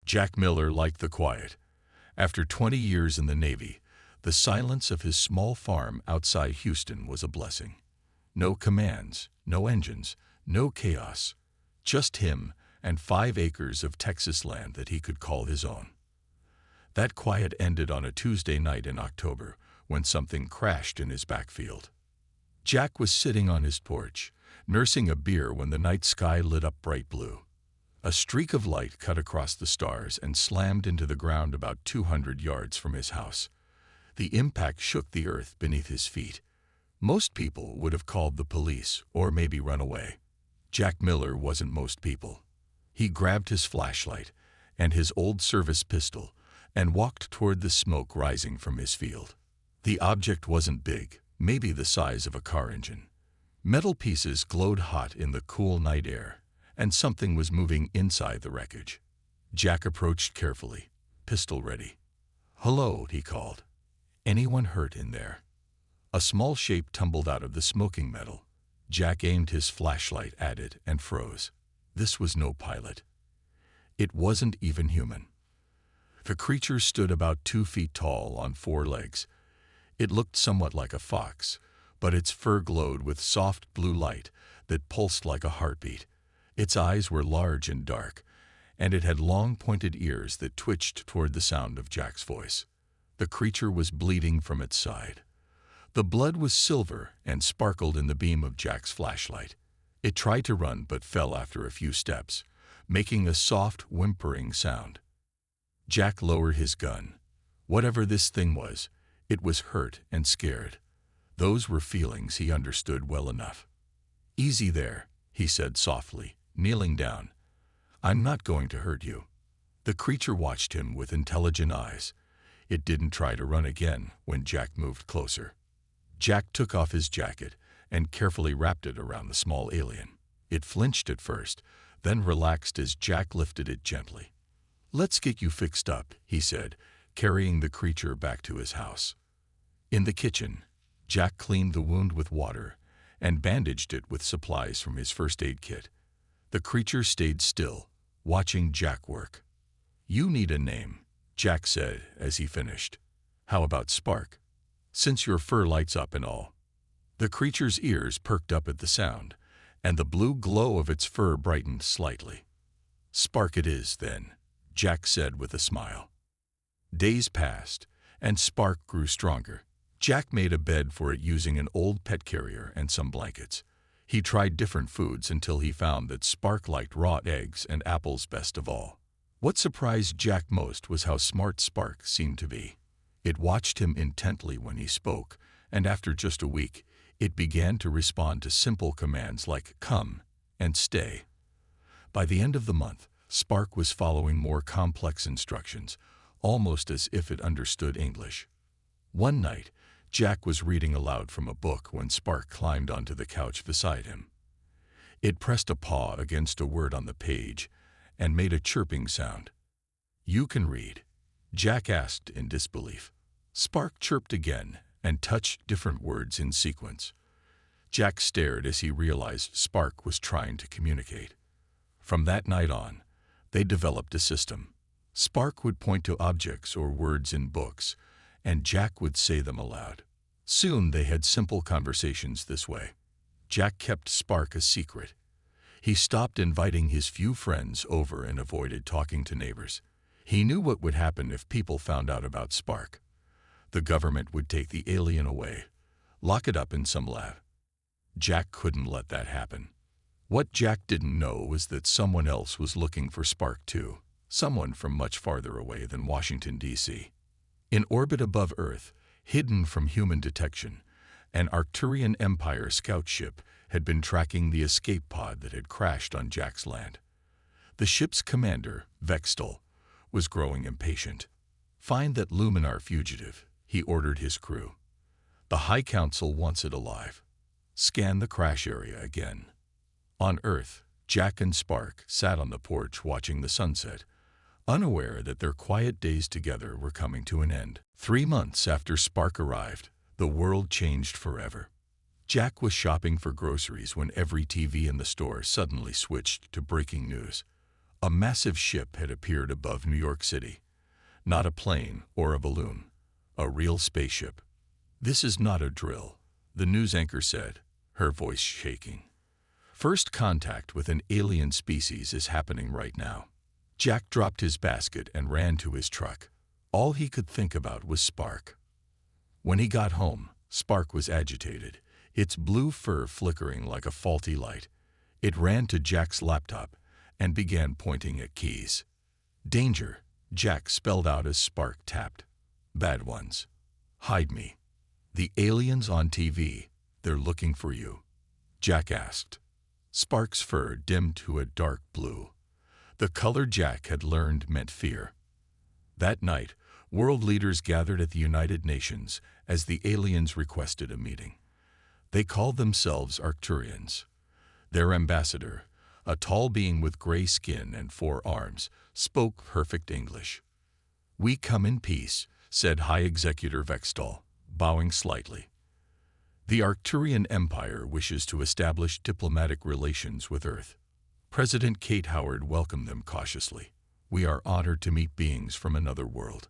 Jack Miller liked the quiet. After 20 years in the Navy, the silence of his small farm outside Houston was a blessing. No commands, no engines, no chaos. Just him and 5 acres of Texas land that he could call his own. That quiet ended on a Tuesday night in October when something crashed in his backfield. Jack was sitting on his porch, nursing a beer when the night sky lit up bright blue. A streak of light cut across the stars and slammed into the ground about 200 yards from his house. The impact shook the earth beneath his feet. Most people would have called the police or maybe run away. Jack Miller wasn't most people. He grabbed his flashlight and his old service pistol and walked toward the smoke rising from his field. The object wasn't big, maybe the size of a car engine. Metal pieces glowed hot in the cool night air, and something was moving inside the wreckage. Jack approached carefully, pistol ready. "Hello," he called. "Anyone hurt in there?" A small shape tumbled out of the smoking metal. Jack aimed his flashlight at it and froze. This was no pilot. It wasn't even human. The creature stood about 2 feet tall on 4 legs. It looked somewhat like a fox, but its fur glowed with soft blue light that pulsed like a heartbeat. Its eyes were large and dark, and it had long pointed ears that twitched toward the sound of Jack's voice. The creature was bleeding from its side. The blood was silver and sparkled in the beam of Jack's flashlight. It tried to run but fell after a few steps, making a soft, whimpering sound. Jack lowered his gun. Whatever this thing was, it was hurt and scared. Those were feelings he understood well enough. "Easy there," he said softly, kneeling down. "I'm not going to hurt you." The creature watched him with intelligent eyes. It didn't try to run again when Jack moved closer. Jack took off his jacket and carefully wrapped it around the small alien. It flinched at first, then relaxed as Jack lifted it gently. "Let's get you fixed up," he said, carrying the creature back to his house. In the kitchen, Jack cleaned the wound with water and bandaged it with supplies from his first aid kit. The creature stayed still, watching Jack work. "You need a name," Jack said as he finished. "How about Spark? Since your fur lights up and all." The creature's ears perked up at the sound, and the blue glow of its fur brightened slightly. "Spark it is, then," Jack said with a smile. Days passed, and Spark grew stronger. Jack made a bed for it using an old pet carrier and some blankets. He tried different foods until he found that Spark liked raw eggs and apples best of all. What surprised Jack most was how smart Spark seemed to be. It watched him intently when he spoke, and after just a week, it began to respond to simple commands like "come" and "stay." By the end of the month, Spark was following more complex instructions, almost as if it understood English. One night, Jack was reading aloud from a book when Spark climbed onto the couch beside him. It pressed a paw against a word on the page and made a chirping sound. "You can read?" Jack asked in disbelief. Spark chirped again and touched different words in sequence. Jack stared as he realized Spark was trying to communicate. From that night on, they developed a system. Spark would point to objects or words in books, and Jack would say them aloud. Soon they had simple conversations this way. Jack kept Spark a secret. He stopped inviting his few friends over and avoided talking to neighbors. He knew what would happen if people found out about Spark. The government would take the alien away, lock it up in some lab. Jack couldn't let that happen. What Jack didn't know was that someone else was looking for Spark too, someone from much farther away than Washington, D.C. In orbit above Earth, hidden from human detection, an Arcturian Empire scout ship had been tracking the escape pod that had crashed on Jack's land. The ship's commander, Vextal, was growing impatient. "Find that Luminar fugitive," he ordered his crew. "The High Council wants it alive. Scan the crash area again." On Earth, Jack and Spark sat on the porch watching the sunset, unaware that their quiet days together were coming to an end. 3 months after Spark arrived, the world changed forever. Jack was shopping for groceries when every TV in the store suddenly switched to breaking news. A massive ship had appeared above New York City. Not a plane or a balloon. A real spaceship. "This is not a drill," the news anchor said, her voice shaking. "First contact with an alien species is happening right now." Jack dropped his basket and ran to his truck. All he could think about was Spark. When he got home, Spark was agitated, its blue fur flickering like a faulty light. It ran to Jack's laptop and began pointing at keys. "Danger," Jack spelled out as Spark tapped. "Bad ones. Hide me. The aliens on TV, they're looking for you." Jack asked. Spark's fur dimmed to a dark blue. The color Jack had learned meant fear. That night, world leaders gathered at the United Nations as the aliens requested a meeting. They called themselves Arcturians. Their ambassador, a tall being with gray skin and 4 arms, spoke perfect English. "We come in peace," said High Executive Vextal, bowing slightly. "The Arcturian Empire wishes to establish diplomatic relations with Earth." President Kate Howard welcomed them cautiously. "We are honored to meet beings from another world.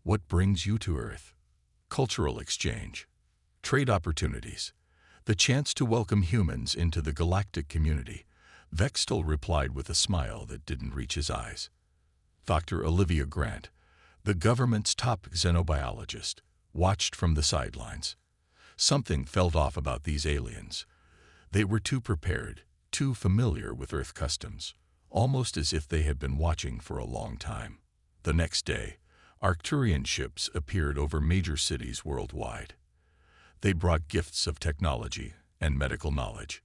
What brings you to Earth?" "Cultural exchange. Trade opportunities. The chance to welcome humans into the galactic community," Vextal replied with a smile that didn't reach his eyes. Dr. Olivia Grant, the government's top xenobiologist, watched from the sidelines. Something felt off about these aliens. They were too prepared, too familiar with Earth customs, almost as if they had been watching for a long time. The next day, Arcturian ships appeared over major cities worldwide. They brought gifts of technology and medical knowledge.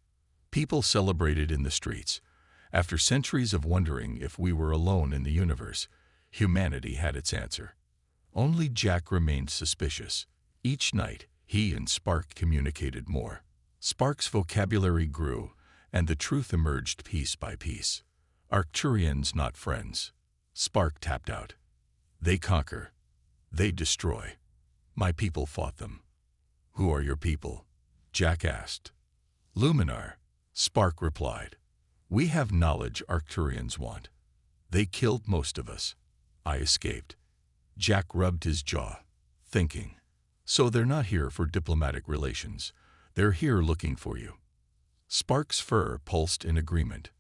People celebrated in the streets. After centuries of wondering if we were alone in the universe, humanity had its answer. Only Jack remained suspicious. Each night, he and Spark communicated more. Spark's vocabulary grew, and the truth emerged piece by piece. "Arcturians, not friends." Spark tapped out. "They conquer. They destroy. My people fought them." "Who are your people?" Jack asked. "Luminar," Spark replied. "We have knowledge Arcturians want. They killed most of us. I escaped." Jack rubbed his jaw, thinking. "So they're not here for diplomatic relations. They're here looking for you." Spark's fur pulsed in agreement.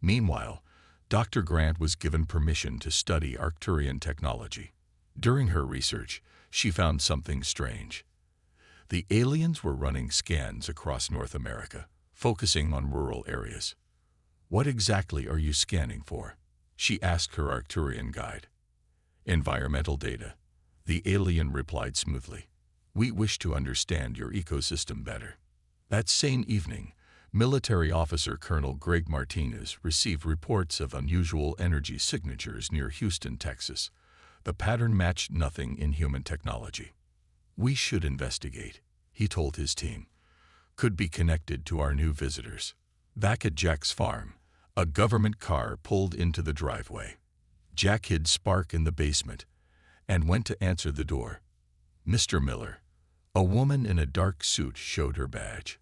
Meanwhile, Dr. Grant was given permission to study Arcturian technology. During her research, she found something strange. The aliens were running scans across North America, focusing on rural areas. "What exactly are you scanning for?" she asked her Arcturian guide. "Environmental data," the alien replied smoothly. "We wish to understand your ecosystem better." That same evening, military officer Colonel Greg Martinez received reports of unusual energy signatures near Houston, Texas. The pattern matched nothing in human technology. "We should investigate," he told his team. "Could be connected to our new visitors." Back at Jack's farm, a government car pulled into the driveway. Jack hid Spark in the basement and went to answer the door. "Mr. Miller." A woman in a dark suit showed her badge.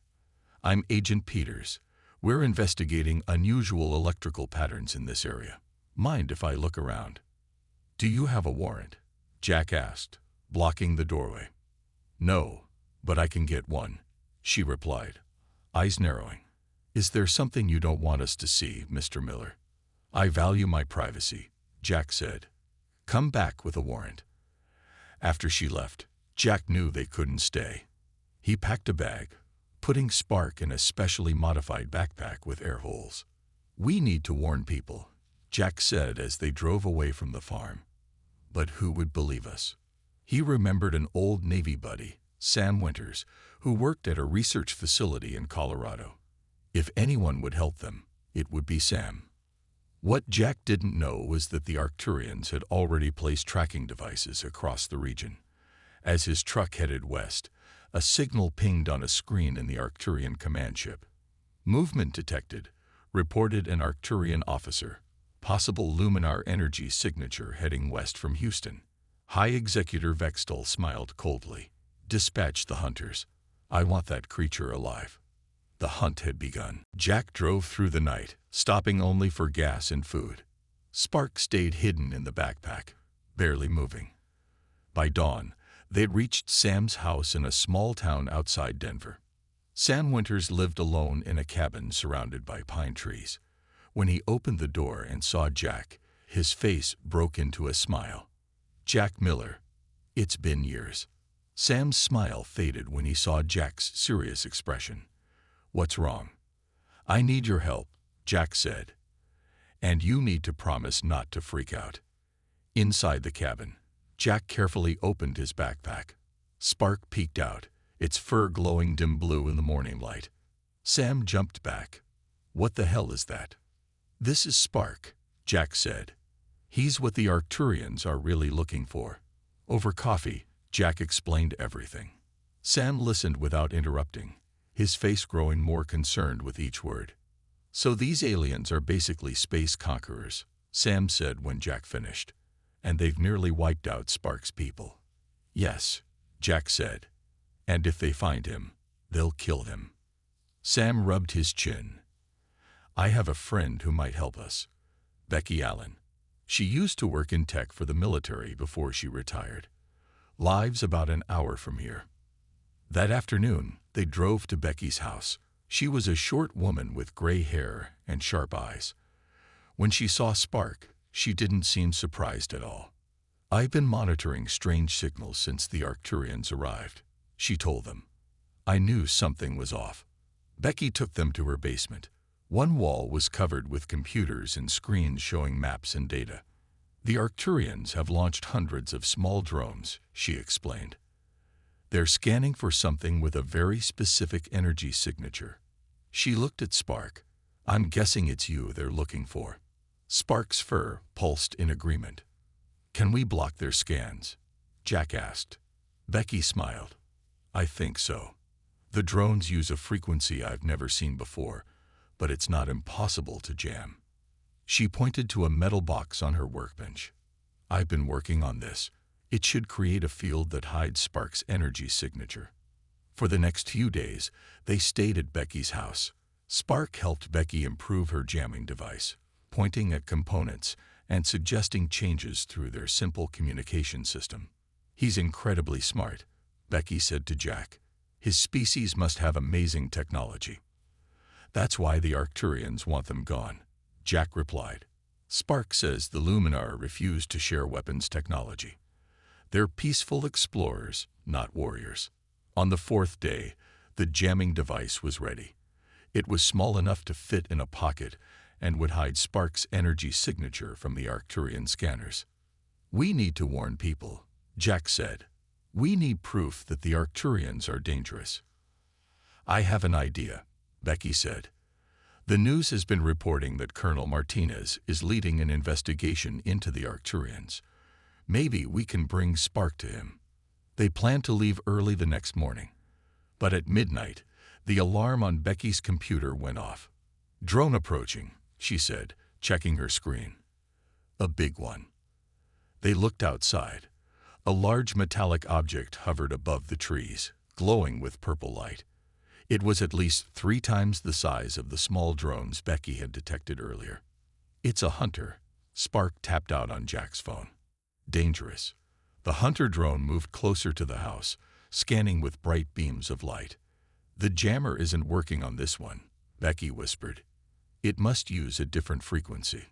"I'm Agent Peters. We're investigating unusual electrical patterns in this area. Mind if I look around?" "Do you have a warrant?" Jack asked, blocking the doorway. "No, but I can get one," she replied, eyes narrowing. "Is there something you don't want us to see, Mr. Miller?" "I value my privacy," Jack said. "Come back with a warrant." After she left, Jack knew they couldn't stay. He packed a bag, putting Spark in a specially modified backpack with air holes. "We need to warn people," Jack said as they drove away from the farm. But who would believe us? He remembered an old Navy buddy, Sam Winters, who worked at a research facility in Colorado. If anyone would help them, it would be Sam. What Jack didn't know was that the Arcturians had already placed tracking devices across the region. As his truck headed west, a signal pinged on a screen in the Arcturian command ship. "Movement detected," reported an Arcturian officer. "Possible Luminar energy signature heading west from Houston." High Executive Vextal smiled coldly. "Dispatch the hunters. I want that creature alive." The hunt had begun. Jack drove through the night, stopping only for gas and food. Spark stayed hidden in the backpack, barely moving. By dawn, they'd reached Sam's house in a small town outside Denver. Sam Winters lived alone in a cabin surrounded by pine trees. When he opened the door and saw Jack, his face broke into a smile. "Jack Miller, it's been years." Sam's smile faded when he saw Jack's serious expression. "What's wrong?" "I need your help," Jack said. "And you need to promise not to freak out." Inside the cabin, Jack carefully opened his backpack. Spark peeked out, its fur glowing dim blue in the morning light. Sam jumped back. "What the hell is that?" "This is Spark," Jack said. "He's what the Arcturians are really looking for." Over coffee, Jack explained everything. Sam listened without interrupting, his face growing more concerned with each word. "So these aliens are basically space conquerors," Sam said when Jack finished. "And they've nearly wiped out Spark's people." "Yes," Jack said. "And if they find him, they'll kill him." Sam rubbed his chin. "I have a friend who might help us. Becky Allen. She used to work in tech for the military before she retired. Lives about an hour from here." That afternoon, they drove to Becky's house. She was a short woman with gray hair and sharp eyes. When she saw Spark, she didn't seem surprised at all. "I've been monitoring strange signals since the Arcturians arrived," she told them. "I knew something was off." Becky took them to her basement. One wall was covered with computers and screens showing maps and data. "The Arcturians have launched hundreds of small drones," she explained. "They're scanning for something with a very specific energy signature." She looked at Spark. "I'm guessing it's you they're looking for." Spark's fur pulsed in agreement. "Can we block their scans?" Jack asked. Becky smiled. "I think so. The drones use a frequency I've never seen before, but it's not impossible to jam." She pointed to a metal box on her workbench. "I've been working on this. It should create a field that hides Spark's energy signature." For the next few days, they stayed at Becky's house. Spark helped Becky improve her jamming device, pointing at components and suggesting changes through their simple communication system. "He's incredibly smart," Becky said to Jack. "His species must have amazing technology." "That's why the Arcturians want them gone," Jack replied. "Spark says the Luminar refuse to share weapons technology. They're peaceful explorers, not warriors." On the fourth day, the jamming device was ready. It was small enough to fit in a pocket and would hide Spark's energy signature from the Arcturian scanners. "We need to warn people," Jack said. "We need proof that the Arcturians are dangerous." "I have an idea," Becky said. "The news has been reporting that Colonel Martinez is leading an investigation into the Arcturians. Maybe we can bring Spark to him." They planned to leave early the next morning. But at midnight, the alarm on Becky's computer went off. "Drone approaching," she said, checking her screen. "A big one." They looked outside. A large metallic object hovered above the trees, glowing with purple light. It was at least 3 times the size of the small drones Becky had detected earlier. "It's a hunter," Spark tapped out on Jack's phone. "Dangerous." The hunter drone moved closer to the house, scanning with bright beams of light. "The jammer isn't working on this one," Becky whispered. "It must use a different frequency."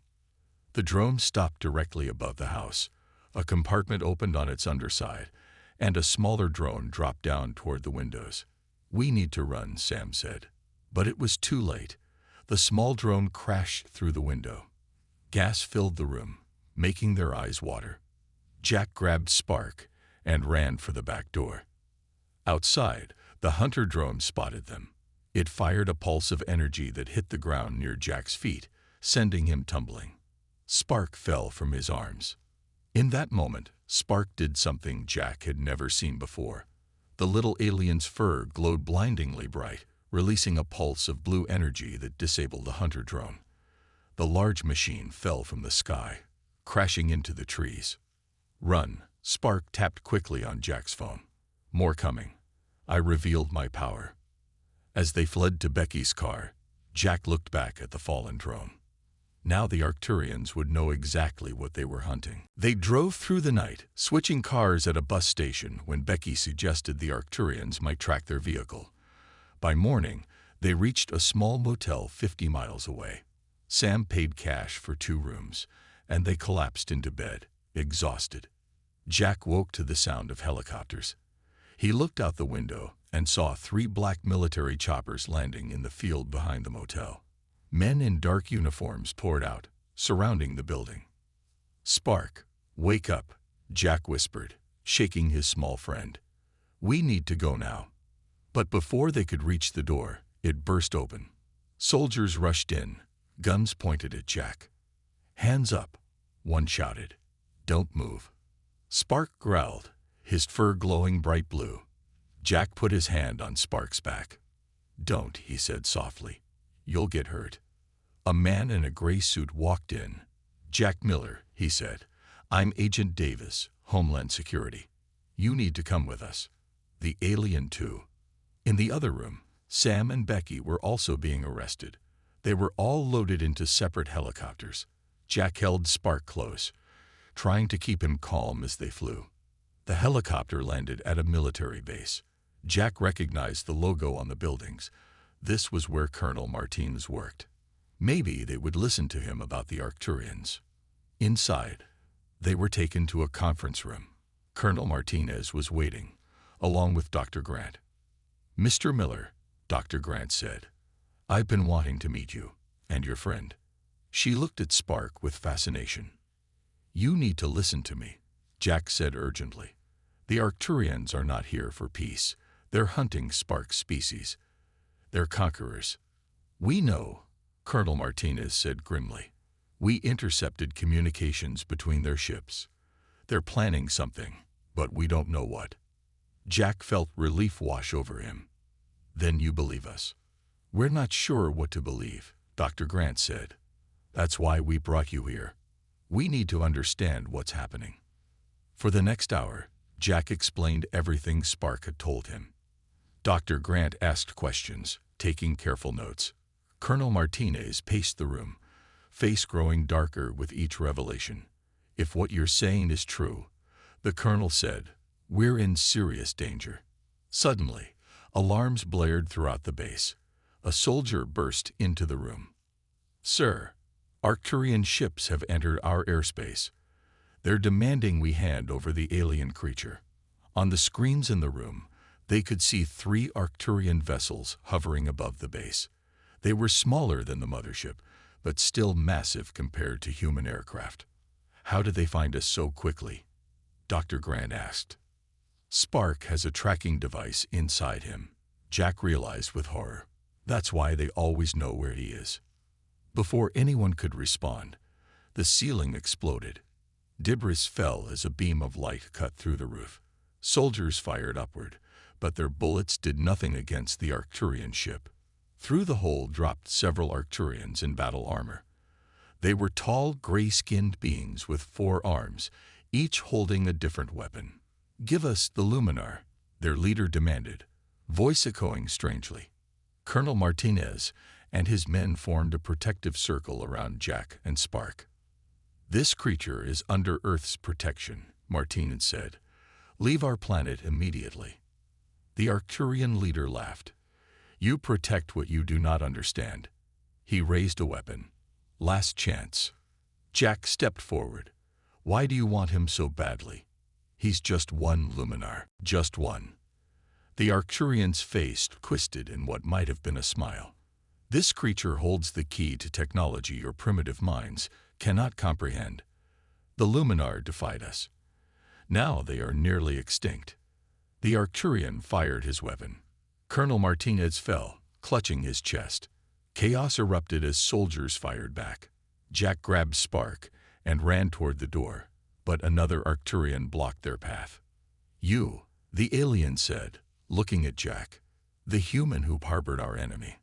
The drone stopped directly above the house. A compartment opened on its underside, and a smaller drone dropped down toward the windows. "We need to run," Sam said. But it was too late. The small drone crashed through the window. Gas filled the room, making their eyes water. Jack grabbed Spark and ran for the back door. Outside, the hunter drone spotted them. It fired a pulse of energy that hit the ground near Jack's feet, sending him tumbling. Spark fell from his arms. In that moment, Spark did something Jack had never seen before. The little alien's fur glowed blindingly bright, releasing a pulse of blue energy that disabled the hunter drone. The large machine fell from the sky, crashing into the trees. "Run," Spark tapped quickly on Jack's phone. "More coming." I revealed my power. As they fled to Becky's car, Jack looked back at the fallen drone. Now the Arcturians would know exactly what they were hunting. They drove through the night, switching cars at a bus station when Becky suggested the Arcturians might track their vehicle. By morning, they reached a small motel 50 miles away. Sam paid cash for 2 rooms, and they collapsed into bed, exhausted. Jack woke to the sound of helicopters. He looked out the window and saw 3 black military choppers landing in the field behind the motel. Men in dark uniforms poured out, surrounding the building. "Spark, wake up," Jack whispered, shaking his small friend. "We need to go now." But before they could reach the door, it burst open. Soldiers rushed in, guns pointed at Jack. "Hands up," one shouted. "Don't move." Spark growled, his fur glowing bright blue. Jack put his hand on Spark's back. "Don't," he said softly. "You'll get hurt." A man in a gray suit walked in. "Jack Miller," he said. "I'm Agent Davis, Homeland Security. You need to come with us." The alien too. In the other room, Sam and Becky were also being arrested. They were all loaded into separate helicopters. Jack held Spark close, trying to keep him calm as they flew. The helicopter landed at a military base. Jack recognized the logo on the buildings. This was where Colonel Martinez worked. Maybe they would listen to him about the Arcturians. Inside, they were taken to a conference room. Colonel Martinez was waiting, along with Dr. Grant. "Mr. Miller," Dr. Grant said, "I've been wanting to meet you, and your friend." She looked at Spark with fascination. "You need to listen to me," Jack said urgently. "The Arcturians are not here for peace. They're hunting Spark's species. They're conquerors." "We know," Colonel Martinez said grimly. "We intercepted communications between their ships. They're planning something, but we don't know what." Jack felt relief wash over him. "Then you believe us?" "We're not sure what to believe," Dr. Grant said. "That's why we brought you here. We need to understand what's happening." For the next hour, Jack explained everything Spark had told him. Dr. Grant asked questions, taking careful notes. Colonel Martinez paced the room, face growing darker with each revelation. "If what you're saying is true," the colonel said, "we're in serious danger." Suddenly, alarms blared throughout the base. A soldier burst into the room. "Sir, Arcturian ships have entered our airspace. They're demanding we hand over the alien creature." On the screens in the room, they could see 3 Arcturian vessels hovering above the base. They were smaller than the mothership, but still massive compared to human aircraft. "How did they find us so quickly?" Dr. Grant asked. "Spark has a tracking device inside him," Jack realized with horror. "That's why they always know where he is." Before anyone could respond, the ceiling exploded. Debris fell as a beam of light cut through the roof. Soldiers fired upward, but their bullets did nothing against the Arcturian ship. Through the hole dropped several Arcturians in battle armor. They were tall, gray-skinned beings with 4 arms, each holding a different weapon. "Give us the Luminar," their leader demanded, voice echoing strangely. Colonel Martinez and his men formed a protective circle around Jack and Spark. "This creature is under Earth's protection," Martinez said. "Leave our planet immediately." The Arcturian leader laughed. "You protect what you do not understand." He raised a weapon. "Last chance." Jack stepped forward. "Why do you want him so badly?" "He's just one Luminar, just one." The Arcturian's face twisted in what might have been a smile. "This creature holds the key to technology your primitive minds cannot comprehend. The Luminar defied us. Now they are nearly extinct." The Arcturian fired his weapon. Colonel Martinez fell, clutching his chest. Chaos erupted as soldiers fired back. Jack grabbed Spark and ran toward the door, but another Arcturian blocked their path. "You," the alien said, looking at Jack, "the human who harbored our enemy."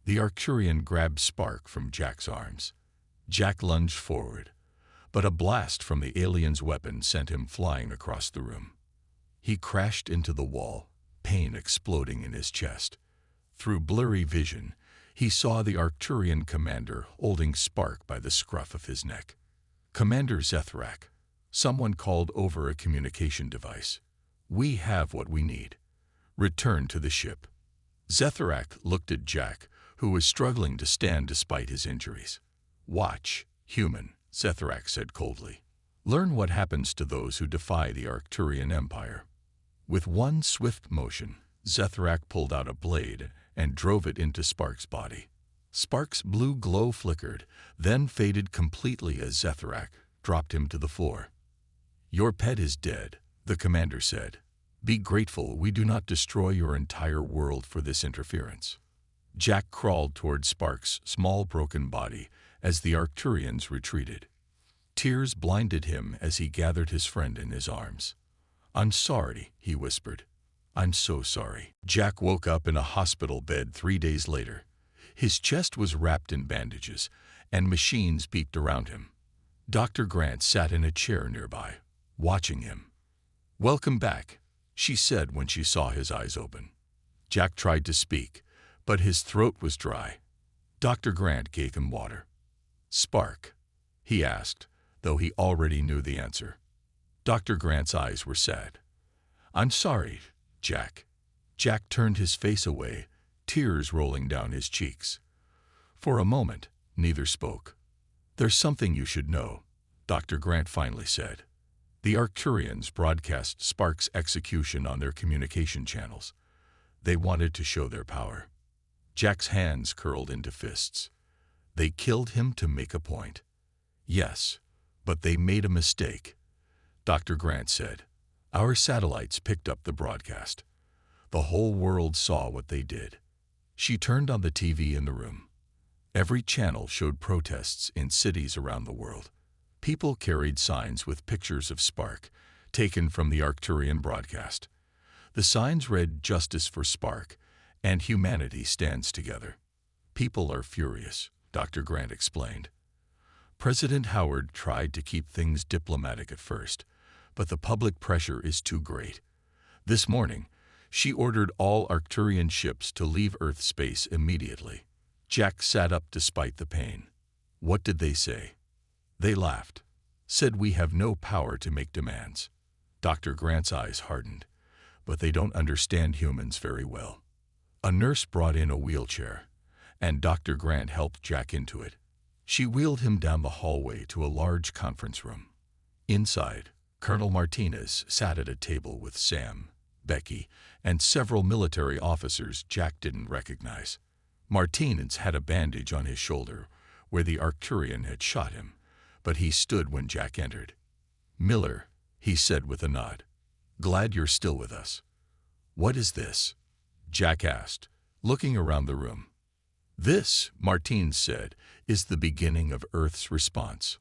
The Arcturian grabbed Spark from Jack's arms. Jack lunged forward, but a blast from the alien's weapon sent him flying across the room. He crashed into the wall, pain exploding in his chest. Through blurry vision, He saw the Arcturian commander holding Spark by the scruff of his neck. "Commander Zethrak," someone called over a communication device. "We have what we need. Return to the ship." Zethrak looked at Jack, who was struggling to stand despite his injuries. "Watch, human," Zethrak said coldly. "Learn what happens to those who defy the Arcturian Empire." With one swift motion, Zethrak pulled out a blade and drove it into Spark's body. Spark's blue glow flickered, then faded completely as Zethrak dropped him to the floor. "Your pet is dead," the commander said. "Be grateful we do not destroy your entire world for this interference." Jack crawled toward Spark's small broken body as the Arcturians retreated. Tears blinded him as he gathered his friend in his arms. "I'm sorry," he whispered. "I'm so sorry." Jack woke up in a hospital bed 3 days later. His chest was wrapped in bandages, and machines beeped around him. Dr. Grant sat in a chair nearby, watching him. "Welcome back," she said when she saw his eyes open. Jack tried to speak, but his throat was dry. Dr. Grant gave him water. "Spark?" he asked, though he already knew the answer. Dr. Grant's eyes were sad. "I'm sorry, Jack." Jack turned his face away, tears rolling down his cheeks. For a moment, neither spoke. "There's something you should know," Dr. Grant finally said. "The Arcturians broadcast Spark's execution on their communication channels. They wanted to show their power." Jack's hands curled into fists. "They killed him to make a point." "Yes, but they made a mistake," Dr. Grant said. "Our satellites picked up the broadcast. The whole world saw what they did." She turned on the TV in the room. Every channel showed protests in cities around the world. People carried signs with pictures of Spark, taken from the Arcturian broadcast. The signs read "Justice for Spark" and "Humanity stands together." "People are furious," Dr. Grant explained. "President Howard tried to keep things diplomatic at first, but the public pressure is too great. This morning, she ordered all Arcturian ships to leave Earth space immediately." Jack sat up despite the pain. "What did they say?" "They laughed. Said we have no power to make demands." Dr. Grant's eyes hardened. "But they don't understand humans very well." A nurse brought in a wheelchair, and Dr. Grant helped Jack into it. She wheeled him down the hallway to a large conference room. Inside, Colonel Martinez sat at a table with Sam, Becky, and several military officers Jack didn't recognize. Martinez had a bandage on his shoulder where the Arcturian had shot him, but he stood when Jack entered. "Miller," he said with a nod. "Glad you're still with us." "What is this?" Jack asked, looking around the room. "This," Martinez said, "is the beginning of Earth's response."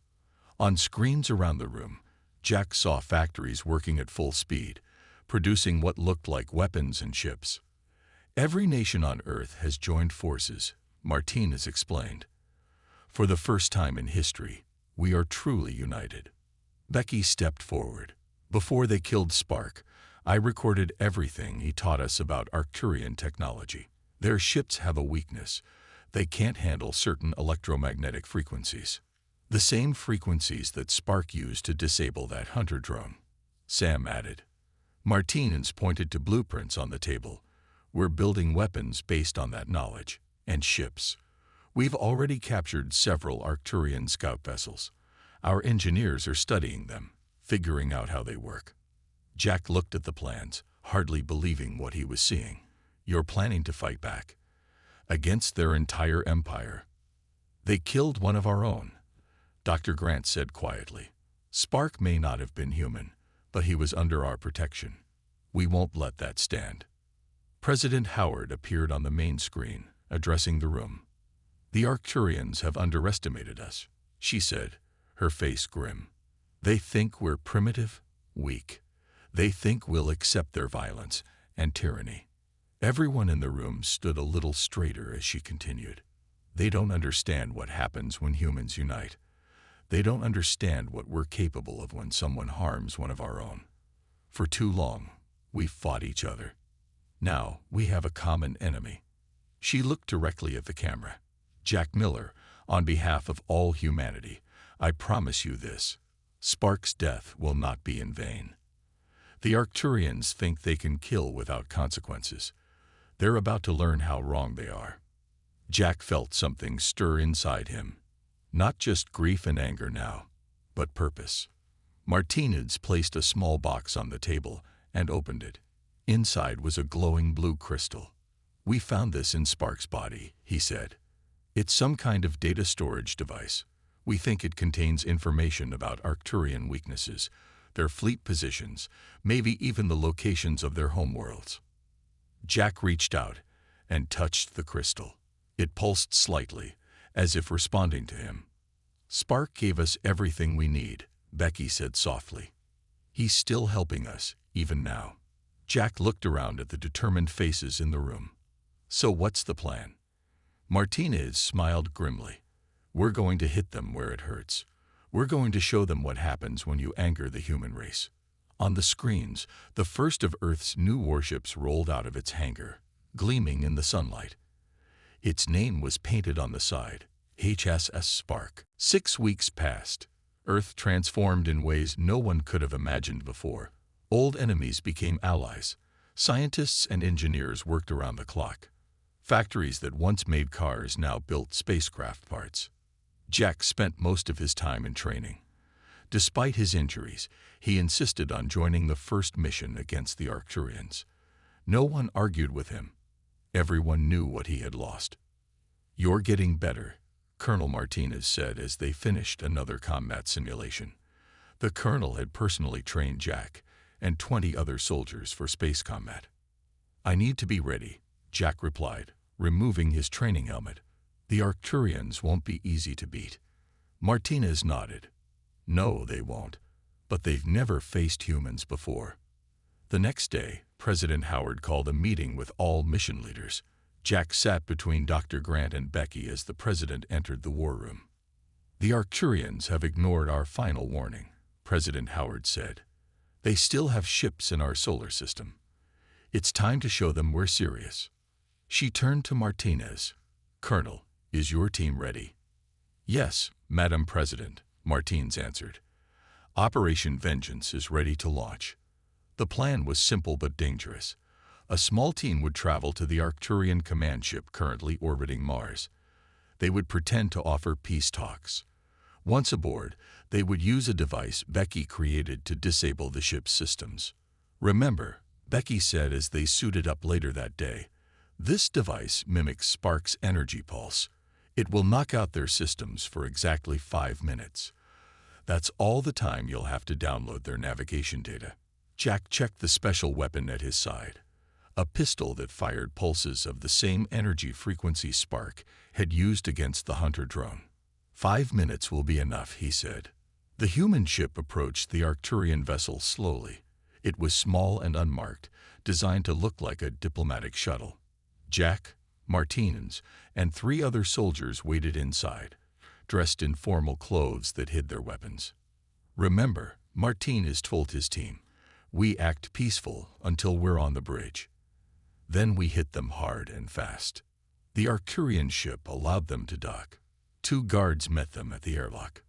On screens around the room, Jack saw factories working at full speed, producing what looked like weapons and ships. "Every nation on Earth has joined forces," Martinez explained. "For the first time in history, we are truly united." Becky stepped forward. "Before they killed Spark, I recorded everything he taught us about Arcturian technology. Their ships have a weakness. They can't handle certain electromagnetic frequencies. The same frequencies that Spark used to disable that hunter drone," Sam added. Martinez pointed to blueprints on the table. "We're building weapons based on that knowledge, and ships. We've already captured several Arcturian scout vessels. Our engineers are studying them, figuring out how they work." Jack looked at the plans, hardly believing what he was seeing. "You're planning to fight back against their entire empire." "They killed one of our own," Dr. Grant said quietly. "Spark may not have been human, but he was under our protection. We won't let that stand." President Howard appeared on the main screen, addressing the room. "The Arcturians have underestimated us," she said, her face grim. "They think we're primitive, weak. They think we'll accept their violence and tyranny." Everyone in the room stood a little straighter as she continued. "They don't understand what happens when humans unite. They don't understand what we're capable of when someone harms one of our own. For too long, we've fought each other. Now we have a common enemy." She looked directly at the camera. "Jack Miller, on behalf of all humanity, I promise you this. Spark's death will not be in vain. The Arcturians think they can kill without consequences. They're about to learn how wrong they are." Jack felt something stir inside him. Not just grief and anger now, but purpose. Martinez placed a small box on the table and opened it. Inside was a glowing blue crystal. "We found this in Spark's body," he said. "It's some kind of data storage device. We think it contains information about Arcturian weaknesses, their fleet positions, maybe even the locations of their homeworlds." Jack reached out and touched the crystal. It pulsed slightly, as if responding to him. "Spark gave us everything we need," Becky said softly. "He's still helping us, even now." Jack looked around at the determined faces in the room. "So what's the plan?" Martinez smiled grimly. "We're going to hit them where it hurts. We're going to show them what happens when you anger the human race." On the screens, the first of Earth's new warships rolled out of its hangar, gleaming in the sunlight. Its name was painted on the side, HSS Spark. 6 weeks passed. Earth transformed in ways no one could have imagined before. Old enemies became allies. Scientists and engineers worked around the clock. Factories that once made cars now built spacecraft parts. Jack spent most of his time in training. Despite his injuries, he insisted on joining the first mission against the Arcturians. No one argued with him. Everyone knew what he had lost. "You're getting better," Colonel Martinez said as they finished another combat simulation. The colonel had personally trained Jack and 20 other soldiers for space combat. "I need to be ready," Jack replied, removing his training helmet. "The Arcturians won't be easy to beat." Martinez nodded. "No, they won't. But they've never faced humans before." The next day, President Howard called a meeting with all mission leaders. Jack sat between Dr. Grant and Becky as the president entered the war room. "The Arcturians have ignored our final warning," President Howard said. "They still have ships in our solar system. It's time to show them we're serious." She turned to Martinez. "Colonel, is your team ready?" "Yes, Madam President," Martinez answered. "Operation Vengeance is ready to launch." The plan was simple but dangerous. A small team would travel to the Arcturian command ship currently orbiting Mars. They would pretend to offer peace talks. Once aboard, they would use a device Becky created to disable the ship's systems. "Remember," Becky said as they suited up later that day, "this device mimics Spark's energy pulse. It will knock out their systems for exactly 5 minutes. That's all the time you'll have to download their navigation data." Jack checked the special weapon at his side. A pistol that fired pulses of the same energy frequency Spark had used against the Hunter drone. 5 minutes will be enough," he said. The human ship approached the Arcturian vessel slowly. It was small and unmarked, designed to look like a diplomatic shuttle. Jack, Martinez, and 3 other soldiers waited inside, dressed in formal clothes that hid their weapons. "Remember," Martinez told his team, "we act peaceful until we're on the bridge. Then we hit them hard and fast." The Arcturian ship allowed them to dock. 2 guards met them at the airlock.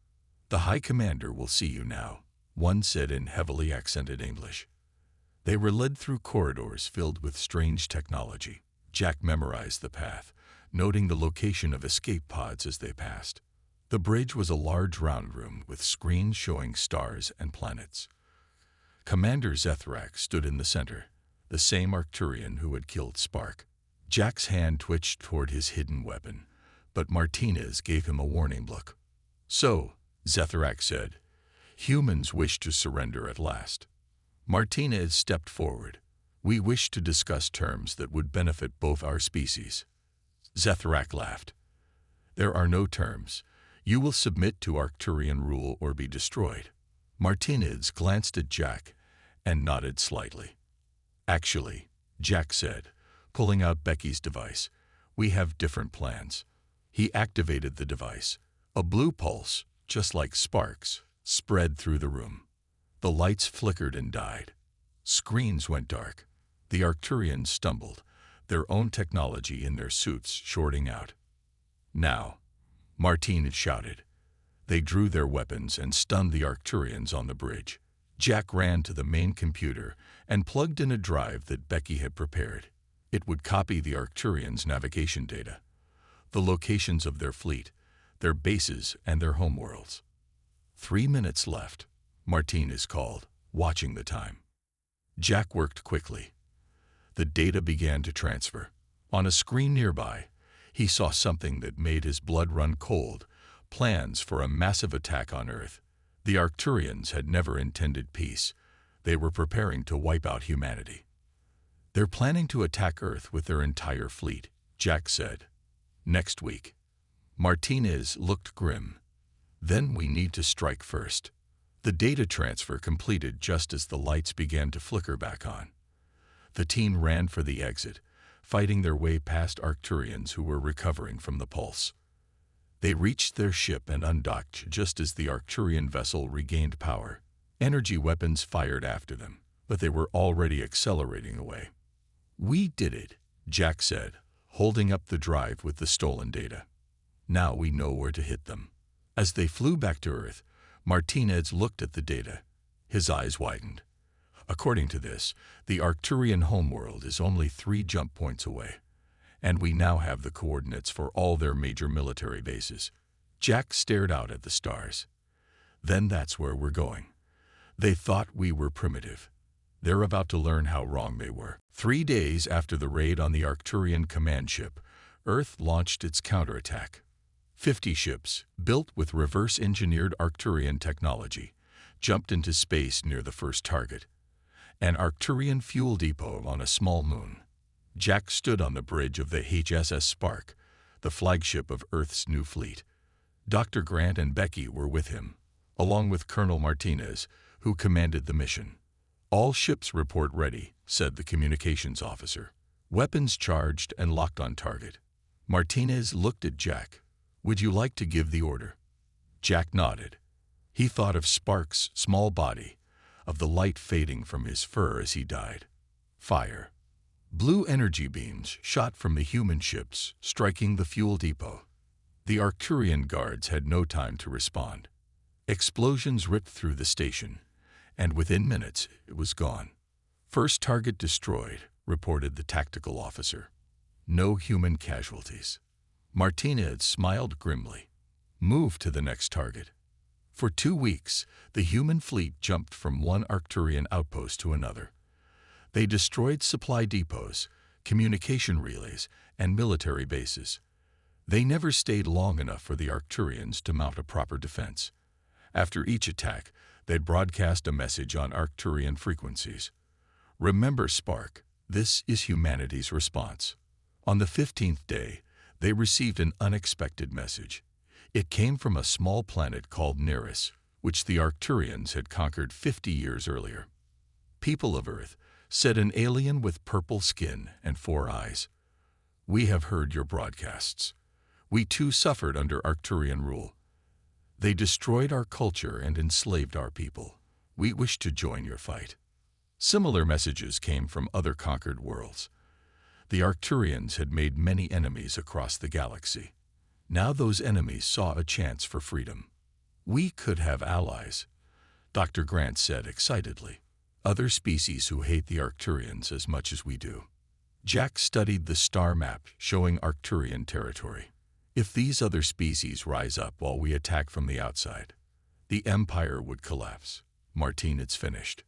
"The High Commander will see you now," one said in heavily accented English. They were led through corridors filled with strange technology. Jack memorized the path, noting the location of escape pods as they passed. The bridge was a large round room with screens showing stars and planets. Commander Zethrak stood in the center, the same Arcturian who had killed Spark. Jack's hand twitched toward his hidden weapon, but Martinez gave him a warning look. "So," Zethrak said, "humans wish to surrender at last." Martinez stepped forward. "We wish to discuss terms that would benefit both our species." Zethrak laughed. "There are no terms. You will submit to Arcturian rule or be destroyed." Martinez glanced at Jack and nodded slightly. "Actually," Jack said, pulling out Becky's device, "we have different plans." He activated the device. A blue pulse, just like Spark's, spread through the room. The lights flickered and died. Screens went dark. The Arcturians stumbled, their own technology in their suits shorting out. "Now," Martinez shouted. They drew their weapons and stunned the Arcturians on the bridge. Jack ran to the main computer and plugged in a drive that Becky had prepared. It would copy the Arcturians' navigation data, the locations of their fleet, their bases, and their homeworlds. 3 minutes left, Martinez called, watching the time. Jack worked quickly. The data began to transfer. On a screen nearby, he saw something that made his blood run cold: plans for a massive attack on Earth. The Arcturians had never intended peace. They were preparing to wipe out humanity. "They're planning to attack Earth with their entire fleet," Jack said. "Next week." Martinez looked grim. "Then we need to strike first." The data transfer completed just as the lights began to flicker back on. The team ran for the exit, fighting their way past Arcturians who were recovering from the pulse. They reached their ship and undocked just as the Arcturian vessel regained power. Energy weapons fired after them, but they were already accelerating away. "We did it," Jack said, holding up the drive with the stolen data. "Now we know where to hit them." As they flew back to Earth, Martinez looked at the data. His eyes widened. According to this, the Arcturian homeworld is only 3 jump points away, and we now have the coordinates for all their major military bases. Jack stared out at the stars. "Then that's where we're going. They thought we were primitive. They're about to learn how wrong they were." 3 days after the raid on the Arcturian command ship, Earth launched its counterattack. 50 ships, built with reverse-engineered Arcturian technology, jumped into space near the first target, an Arcturian fuel depot on a small moon. Jack stood on the bridge of the HSS Spark, the flagship of Earth's new fleet. Dr. Grant and Becky were with him, along with Colonel Martinez, who commanded the mission. "All ships report ready," said the communications officer. "Weapons charged and locked on target." Martinez looked at Jack. "Would you like to give the order?" Jack nodded. He thought of Spark's small body, of the light fading from his fur as he died. Fire. Blue energy beams shot from the human ships, striking the fuel depot. The Arcturian guards had no time to respond. Explosions ripped through the station, and within minutes it was gone. "First target destroyed," reported the tactical officer. "No human casualties." Martinez smiled grimly. "Move to the next target." For 2 weeks, the human fleet jumped from one Arcturian outpost to another. They destroyed supply depots, communication relays, and military bases. They never stayed long enough for the Arcturians to mount a proper defense. After each attack, they'd broadcast a message on Arcturian frequencies. "Remember, Spark, this is humanity's response." On the 15th day, they received an unexpected message. It came from a small planet called Narration, which the Arcturians had conquered 50 years earlier. "People of Earth," said an alien with purple skin and 4 eyes, "we have heard your broadcasts. We too suffered under Arcturian rule. They destroyed our culture and enslaved our people. We wish to join your fight." Similar messages came from other conquered worlds. The Arcturians had made many enemies across the galaxy. Now those enemies saw a chance for freedom. "We could have allies," Dr. Grant said excitedly. "Other species who hate the Arcturians as much as we do." Jack studied the star map showing Arcturian territory. "If these other species rise up while we attack from the outside, the Empire would collapse," Martinez finished.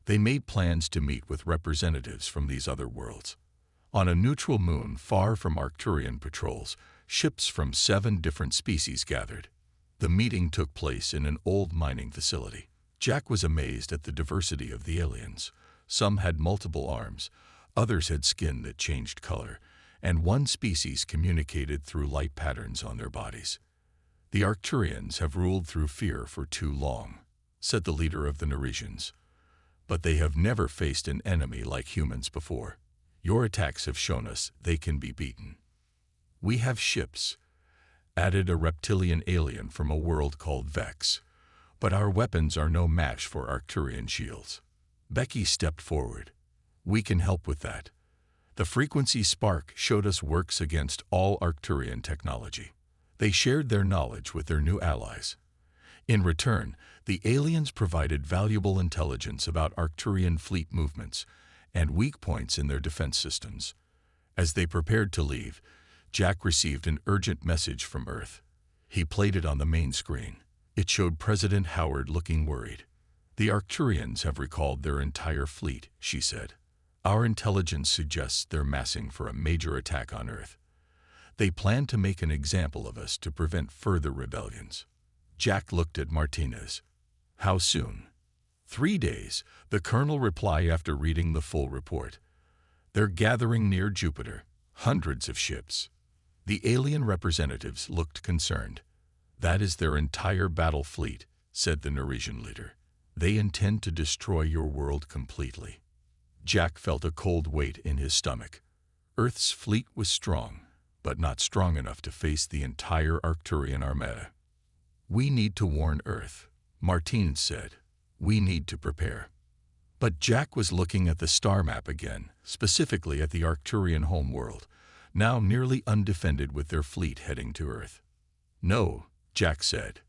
They made plans to meet with representatives from these other worlds. On a neutral moon far from Arcturian patrols, ships from 7 different species gathered. The meeting took place in an old mining facility. Jack was amazed at the diversity of the aliens. Some had multiple arms, others had skin that changed color, and one species communicated through light patterns on their bodies. "The Arcturians have ruled through fear for too long," said the leader of the Narrations. "But they have never faced an enemy like humans before. Your attacks have shown us they can be beaten." "We have ships," added a reptilian alien from a world called Vex, "but our weapons are no match for Arcturian shields." Becky stepped forward. "We can help with that. The frequency spark showed us works against all Arcturian technology. They shared their knowledge with their new allies. In return, the aliens provided valuable intelligence about Arcturian fleet movements and weak points in their defense systems. As they prepared to leave, Jack received an urgent message from Earth. He played it on the main screen. It showed President Howard looking worried. "The Arcturians have recalled their entire fleet," she said. "Our intelligence suggests they're massing for a major attack on Earth. They plan to make an example of us to prevent further rebellions." Jack looked at Martinez. "How soon?" 3 days, the colonel replied after reading the full report. "They're gathering near Jupiter, hundreds of ships." The alien representatives looked concerned. "That is their entire battle fleet," said the Narration leader. "They intend to destroy your world completely." Jack felt a cold weight in his stomach. Earth's fleet was strong, but not strong enough to face the entire Arcturian armada. "We need to warn Earth," Martinez said. "We need to prepare." But Jack was looking at the star map again, specifically at the Arcturian homeworld, now nearly undefended with their fleet heading to Earth. "No," Jack said.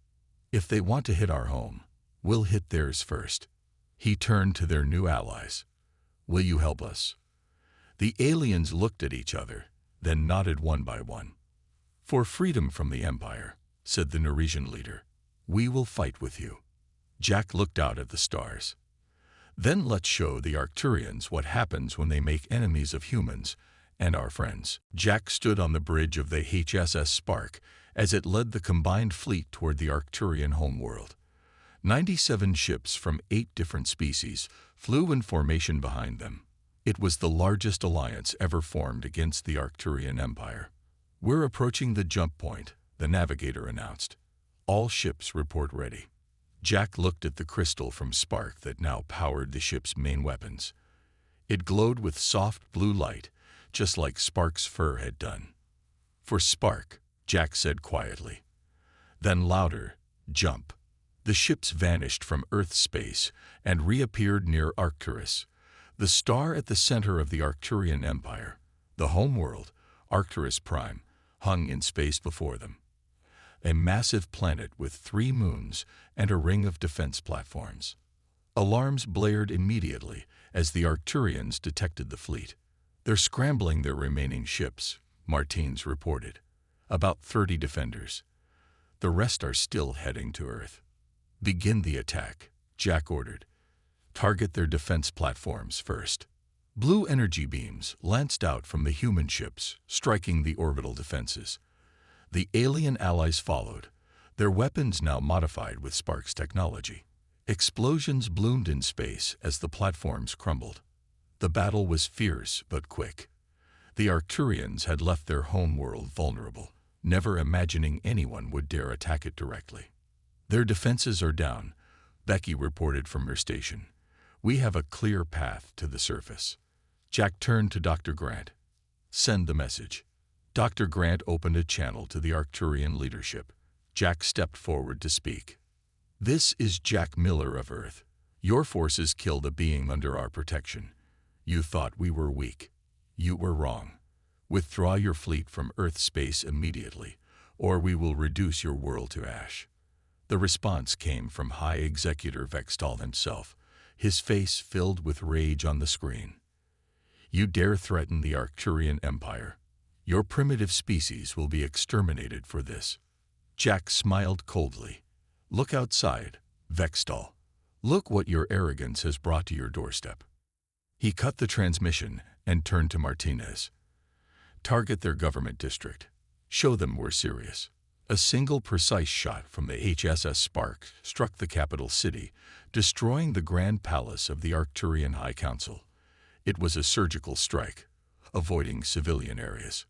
"If they want to hit our home, we'll hit theirs first." He turned to their new allies. "Will you help us?" The aliens looked at each other, then nodded one by one. "For freedom from the Empire," said the Narration leader, "we will fight with you." Jack looked out at the stars. "Then let's show the Arcturians what happens when they make enemies of humans and our friends." Jack stood on the bridge of the HSS Spark as it led the combined fleet toward the Arcturian homeworld. 97 ships from 8 different species flew in formation behind them. It was the largest alliance ever formed against the Arcturian Empire. "We're approaching the jump point," the navigator announced. "All ships report ready." Jack looked at the crystal from Spark that now powered the ship's main weapons. It glowed with soft blue light, just like Spark's fur had done. "For Spark," Jack said quietly. Then louder, "Jump." The ships vanished from Earth's space and reappeared near Arcturus, the star at the center of the Arcturian Empire. The homeworld, Arcturus Prime, hung in space before them. A massive planet with 3 moons and a ring of defense platforms. Alarms blared immediately as the Arcturians detected the fleet. "They're scrambling their remaining ships," Martinez reported. "About 30 defenders. The rest are still heading to Earth." "Begin the attack," Jack ordered. "Target their defense platforms first." Blue energy beams lanced out from the human ships, striking the orbital defenses. The alien allies followed, their weapons now modified with Spark's technology. Explosions bloomed in space as the platforms crumbled. The battle was fierce but quick. The Arcturians had left their homeworld vulnerable, never imagining anyone would dare attack it directly. "Their defenses are down," Becky reported from her station. "We have a clear path to the surface." Jack turned to Dr. Grant. "Send the message." Dr. Grant opened a channel to the Arcturian leadership. Jack stepped forward to speak. "This is Jack Miller of Earth. Your forces killed a being under our protection. You thought we were weak. You were wrong. Withdraw your fleet from Earth space immediately, or we will reduce your world to ash." The response came from High Executor Vextal himself, his face filled with rage on the screen. "You dare threaten the Arcturian Empire? Your primitive species will be exterminated for this." Jack smiled coldly. "Look outside, Vextal. Look what your arrogance has brought to your doorstep." He cut the transmission and turned to Martinez. "Target their government district. Show them we're serious." A single precise shot from the HSS Spark struck the capital city, destroying the Grand Palace of the Arcturian High Council. It was a surgical strike, avoiding civilian areas.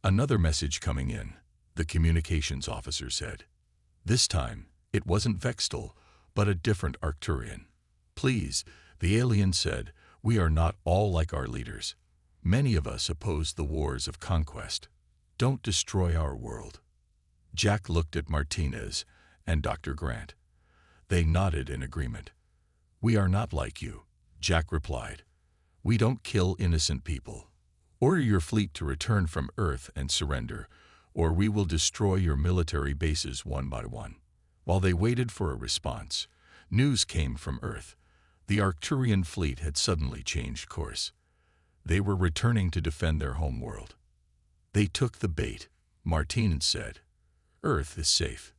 "Another message coming in," the communications officer said. This time, it wasn't Vextal, but a different Arcturian. "Please," the alien said, "we are not all like our leaders. Many of us oppose the wars of conquest. Don't destroy our world." Jack looked at Martinez and Dr. Grant. They nodded in agreement. "We are not like you," Jack replied. "We don't kill innocent people. Order your fleet to return from Earth and surrender, or we will destroy your military bases one by one." While they waited for a response, news came from Earth. The Arcturian fleet had suddenly changed course. They were returning to defend their homeworld. "They took the bait," Martinez said. "Earth is safe."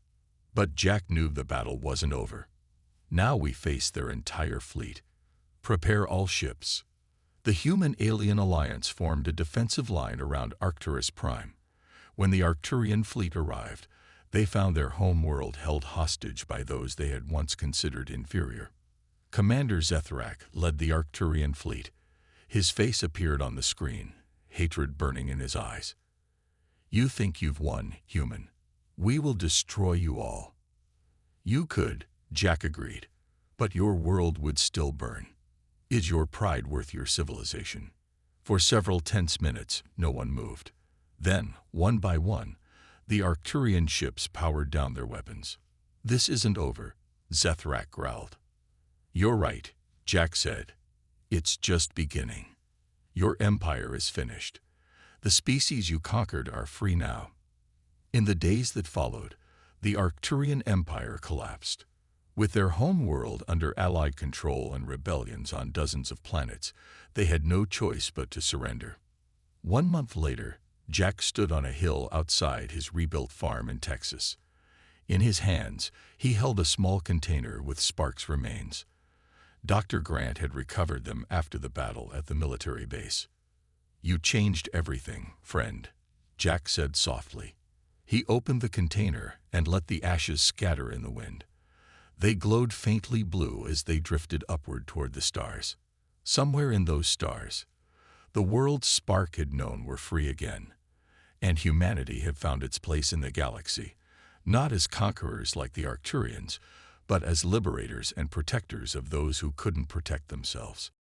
But Jack knew the battle wasn't over. Now we face their entire fleet. Prepare all ships. The Human-Alien Alliance formed a defensive line around Arcturus Prime. When the Arcturian fleet arrived, they found their homeworld held hostage by those they had once considered inferior. Commander Zethrak led the Arcturian fleet. His face appeared on the screen, hatred burning in his eyes. "You think you've won, human. We will destroy you all." "You could," Jack agreed, "but your world would still burn. Is your pride worth your civilization?" For several tense minutes, no one moved. Then, one by one, the Arcturian ships powered down their weapons. "This isn't over," Zethrak growled. "You're right," Jack said. "It's just beginning. Your empire is finished. The species you conquered are free now." In the days that followed, the Arcturian Empire collapsed. With their homeworld under Allied control and rebellions on dozens of planets, they had no choice but to surrender. 1 month later, Jack stood on a hill outside his rebuilt farm in Texas. In his hands, he held a small container with Spark's remains. Dr. Grant had recovered them after the battle at the military base. "You changed everything, friend," Jack said softly. He opened the container and let the ashes scatter in the wind. They glowed faintly blue as they drifted upward toward the stars. Somewhere in those stars, the worlds Spark had known were free again, and humanity had found its place in the galaxy, not as conquerors like the Arcturians, but as liberators and protectors of those who couldn't protect themselves.